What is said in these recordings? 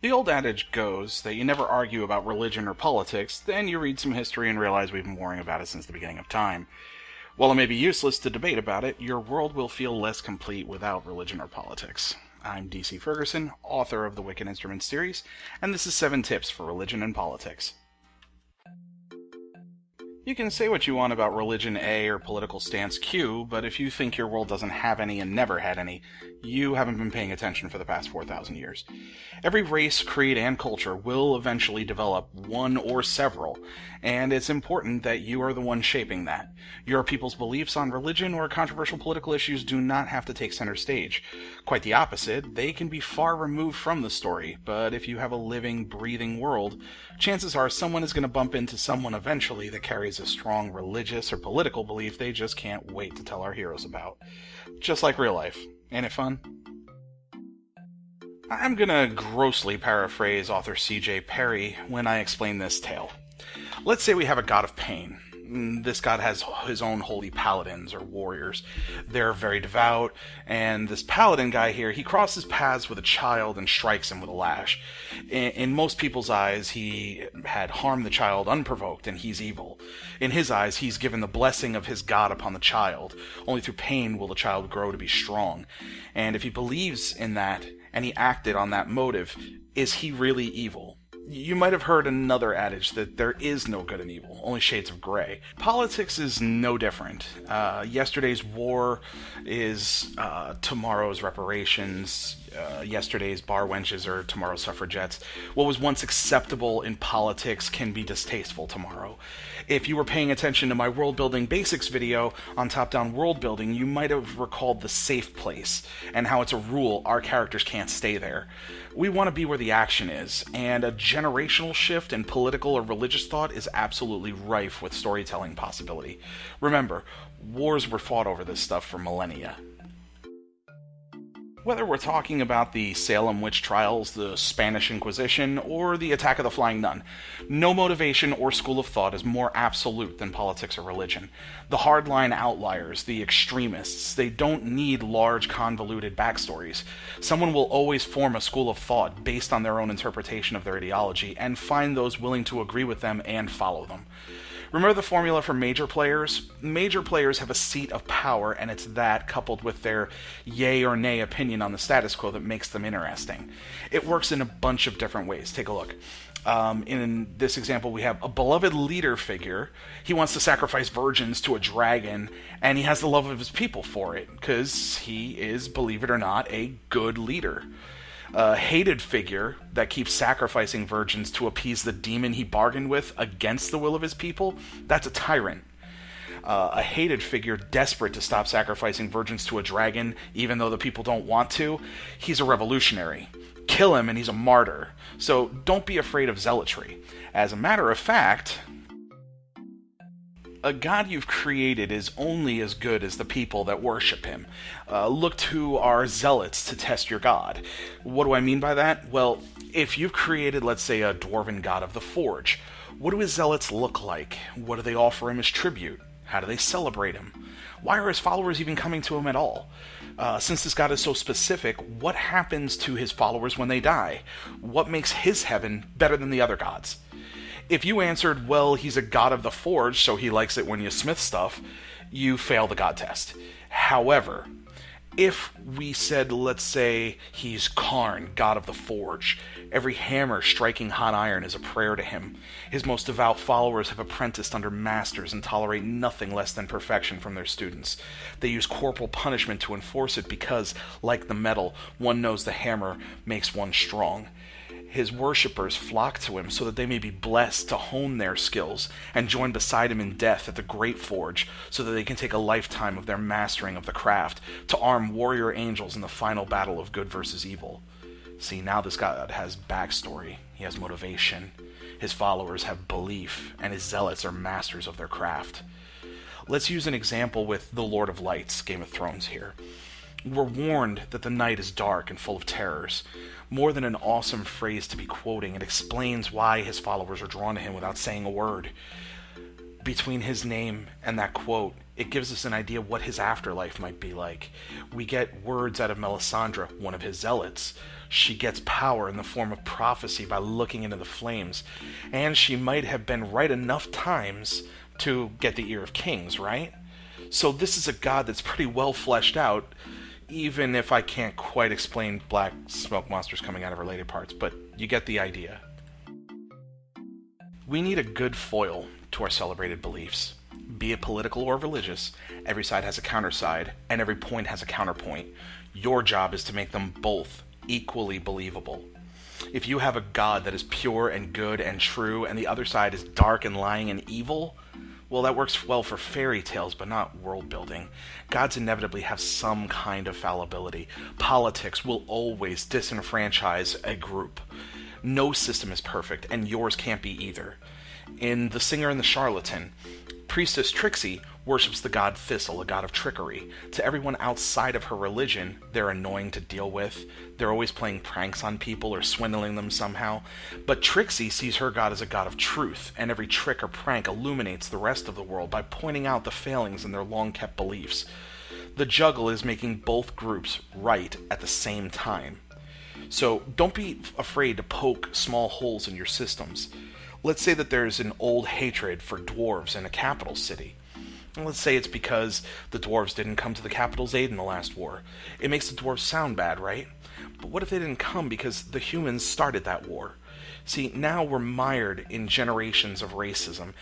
The old adage goes that you never argue about religion or politics, then you read some history and realize we've been worrying about it since the beginning of time. While it may be useless to debate about it, your world will feel less complete without religion or politics. I'm DC Fergerson, author of the Wicked Instruments series, and this is 7 tips for religion and politics. You can say what you want about religion A or political stance Q, but if you think your world doesn't have any and never had any, you haven't been paying attention for the past 4,000 years. Every race, creed, and culture will eventually develop one or several, and it's important that you are the one shaping that. Your people's beliefs on religion or controversial political issues do not have to take center stage. Quite the opposite, they can be far removed from the story, but if you have a living, breathing world, chances are someone is going to bump into someone eventually that carries a strong religious or political belief they just can't wait to tell our heroes about. Just like real life. Ain't it fun? I'm gonna grossly paraphrase author C.J. Perry when I explain this tale. Let's say we have a god of pain. This god has his own holy paladins, or warriors. They're very devout, and this paladin guy here, he crosses paths with a child and strikes him with a lash. In most people's eyes, he had harmed the child unprovoked, and he's evil. In his eyes, he's given the blessing of his god upon the child. Only through pain will the child grow to be strong. And if he believes in that, and he acted on that motive, is he really evil? You might have heard another adage that there is no good and evil, only shades of gray. Politics is no different. Yesterday's war is tomorrow's reparations. Yesterday's bar wenches are tomorrow's suffragettes. What was once acceptable in politics can be distasteful tomorrow. If you were paying attention to my world building basics video on top-down world building, you might have recalled the safe place, and how it's a rule our characters can't stay there. We want to be where the action is, and a generational shift in political or religious thought is absolutely rife with storytelling possibility. Remember, wars were fought over this stuff for millennia. Whether we're talking about the Salem witch trials, the Spanish Inquisition, or the attack of the Flying Nun, no motivation or school of thought is more absolute than politics or religion. The hardline outliers, the extremists, they don't need large, convoluted backstories. Someone will always form a school of thought based on their own interpretation of their ideology, and find those willing to agree with them and follow them. Remember the formula for major players? Major players have a seat of power, and it's that, coupled with their yay or nay opinion on the status quo, that makes them interesting. It works in a bunch of different ways. Take a look. In this example, we have a beloved leader figure. He wants to sacrifice virgins to a dragon, and he has the love of his people for it, because he is, believe it or not, a good leader. A hated figure that keeps sacrificing virgins to appease the demon he bargained with against the will of his people, that's a tyrant. A hated figure desperate to stop sacrificing virgins to a dragon, even though the people don't want to, he's a revolutionary. Kill him and he's a martyr. So don't be afraid of zealotry. As a matter of fact, a god you've created is only as good as the people that worship him. Look to our zealots to test your god. What do I mean by that? Well, if you've created, let's say, a dwarven god of the forge, what do his zealots look like? What do they offer him as tribute? How do they celebrate him? Why are his followers even coming to him at all? Since this god is so specific, what happens to his followers when they die? What makes his heaven better than the other gods? If you answered, well, he's a god of the forge, so he likes it when you smith stuff, you fail the god test. However, if we said, let's say, he's Karn, god of the forge, every hammer striking hot iron is a prayer to him. His most devout followers have apprenticed under masters and tolerate nothing less than perfection from their students. They use corporal punishment to enforce it because, like the metal, one knows the hammer makes one strong. His worshippers flock to him so that they may be blessed to hone their skills and join beside him in death at the Great Forge so that they can take a lifetime of their mastering of the craft to arm warrior angels in the final battle of good versus evil. See, now this god has backstory. He has motivation. His followers have belief, and his zealots are masters of their craft. Let's use an example with the Lord of Lights, Game of Thrones here. We're warned that the night is dark and full of terrors. More than an awesome phrase to be quoting, it explains why his followers are drawn to him without saying a word. Between his name and that quote, It gives us an idea what his afterlife might be like. We get words out of Melisandre, one of his zealots. She gets power in the form of prophecy by looking into the flames. And she might have been right enough times to get the ear of kings, right? So this is a god that's pretty well fleshed out, even if I can't quite explain black smoke monsters coming out of related parts, but you get the idea. We need a good foil to our celebrated beliefs. Be it political or religious, every side has a counterside, and every point has a counterpoint. Your job is to make them both equally believable. If you have a god that is pure and good and true, and the other side is dark and lying and evil, well, that works well for fairy tales, but not world building. Gods inevitably have some kind of fallibility. Politics will always disenfranchise a group. No system is perfect, and yours can't be either. In The Singer and the Charlatan, Priestess Trixie worships the god Thistle, a god of trickery. To everyone outside of her religion, they're annoying to deal with. They're always playing pranks on people or swindling them somehow. But Trixie sees her god as a god of truth, and every trick or prank illuminates the rest of the world by pointing out the failings in their long-kept beliefs. The juggle is making both groups right at the same time. So don't be afraid to poke small holes in your systems. Let's say that there's an old hatred for dwarves in a capital city. And let's say it's because the dwarves didn't come to the capital's aid in the last war. It makes the dwarves sound bad, right? But what if they didn't come because the humans started that war? See, now we're mired in generations of racism.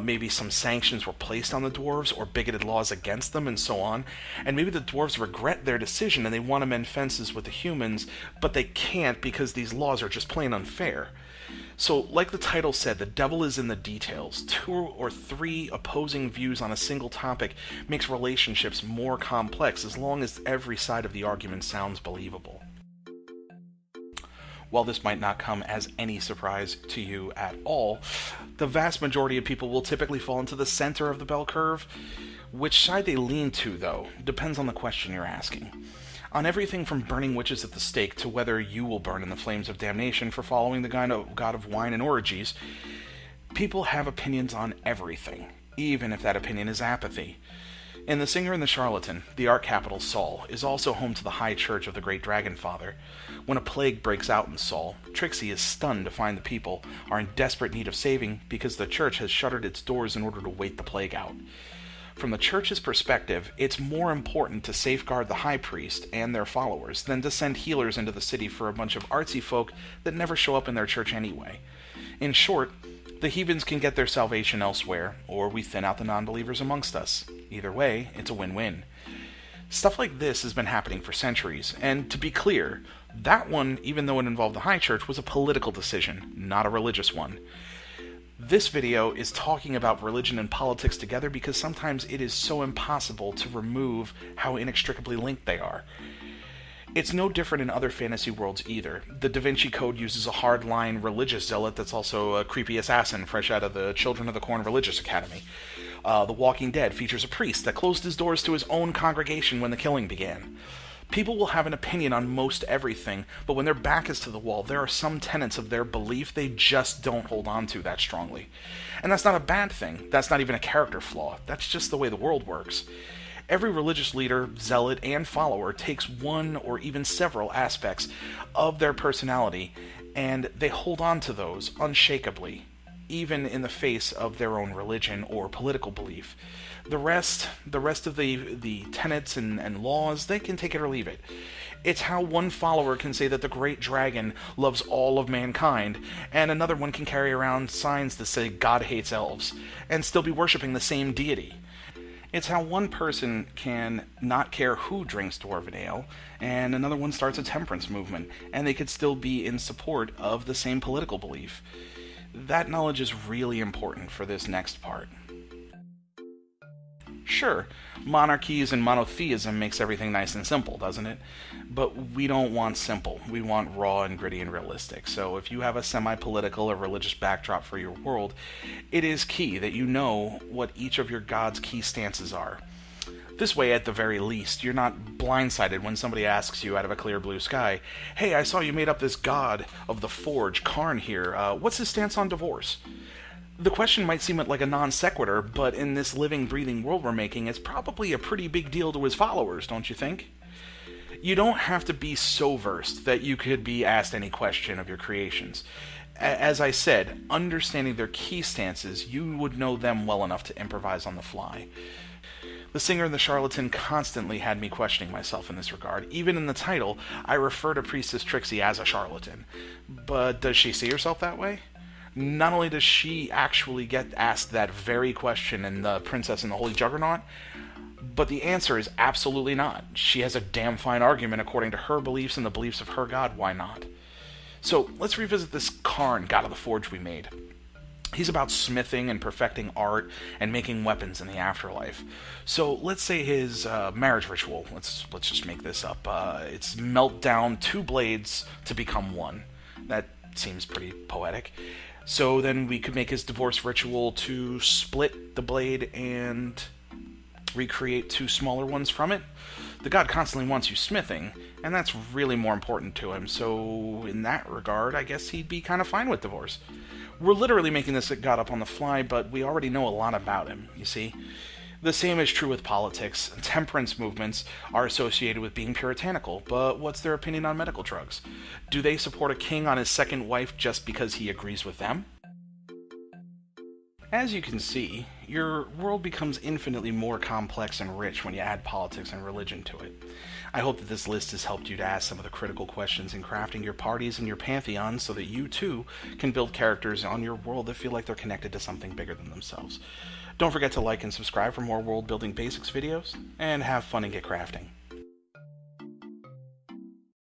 Maybe some sanctions were placed on the dwarves or bigoted laws against them and so on. And maybe the dwarves regret their decision and they want to mend fences with the humans, but they can't because these laws are just plain unfair. So, like the title said, the devil is in the details. 2 or 3 opposing views on a single topic makes relationships more complex as long as every side of the argument sounds believable. While this might not come as any surprise to you at all, the vast majority of people will typically fall into the center of the bell curve. Which side they lean to, though, depends on the question you're asking. On everything from burning witches at the stake to whether you will burn in the flames of damnation for following the god of wine and orgies, people have opinions on everything, even if that opinion is apathy. In The Singer and the Charlatan, the art capital Saul is also home to the high church of the great dragon father. When a plague breaks out in Saul, Trixie is stunned to find the people are in desperate need of saving because the church has shuttered its doors in order to wait the plague out. From the church's perspective, it's more important to safeguard the high priest and their followers than to send healers into the city for a bunch of artsy folk that never show up in their church anyway. In short, the heathens can get their salvation elsewhere, or we thin out the non-believers amongst us. Either way, it's a win-win. Stuff like this has been happening for centuries, and to be clear, that one, even though it involved the high church, was a political decision, not a religious one. This video is talking about religion and politics together because sometimes it is so impossible to remove how inextricably linked they are. It's no different in other fantasy worlds either. The Da Vinci Code uses a hardline religious zealot that's also a creepy assassin fresh out of the Children of the Corn Religious Academy. The Walking Dead features a priest that closed his doors to his own congregation when the killing began. People will have an opinion on most everything, but when their back is to the wall, there are some tenets of their belief they just don't hold on to that strongly. And that's not a bad thing. That's not even a character flaw. That's just the way the world works. Every religious leader, zealot, and follower takes one or even several aspects of their personality, and they hold on to those unshakably, even in the face of their own religion or political belief. The rest of the tenets and laws, they can take it or leave it. It's how one follower can say that the great dragon loves all of mankind, and another one can carry around signs that say God hates elves, and still be worshipping the same deity. It's how one person can not care who drinks dwarven ale, and another one starts a temperance movement, and they could still be in support of the same political belief. That knowledge is really important for this next part. Sure, monarchies and monotheism makes everything nice and simple, doesn't it? But we don't want simple. We want raw and gritty and realistic. So if you have a semi-political or religious backdrop for your world, it is key that you know what each of your god's key stances are. This way, at the very least, you're not blindsided when somebody asks you out of a clear blue sky, "Hey, I saw you made up this god of the forge, Karn here. What's his stance on divorce?" The question might seem like a non sequitur, but in this living, breathing world we're making, it's probably a pretty big deal to his followers, don't you think? You don't have to be so versed that you could be asked any question of your creations. As I said, understanding their key stances, you would know them well enough to improvise on the fly. The Singer and the Charlatan constantly had me questioning myself in this regard. Even in the title, I refer to Priestess Trixie as a charlatan. But does she see herself that way? Not only does she actually get asked that very question in The Princess and the Holy Juggernaut, but the answer is absolutely not. She has a damn fine argument according to her beliefs and the beliefs of her god, why not? So let's revisit this Karn, god of the forge we made. He's about smithing and perfecting art and making weapons in the afterlife. So let's say his marriage ritual, let's just make this up, it's melt down 2 blades to become 1. That seems pretty poetic. So then we could make his divorce ritual to split the blade and recreate 2 smaller ones from it. The god constantly wants you smithing, and that's really more important to him, so in that regard, I guess he'd be kind of fine with divorce. We're literally making this god up on the fly, but we already know a lot about him, you see? The same is true with politics. Temperance movements are associated with being puritanical, but what's their opinion on medical drugs? Do they support a king on his second wife just because he agrees with them? As you can see, your world becomes infinitely more complex and rich when you add politics and religion to it. I hope that this list has helped you to ask some of the critical questions in crafting your parties and your pantheons so that you too can build characters on your world that feel like they're connected to something bigger than themselves. Don't forget to like and subscribe for more world building basics videos, and have fun and get crafting.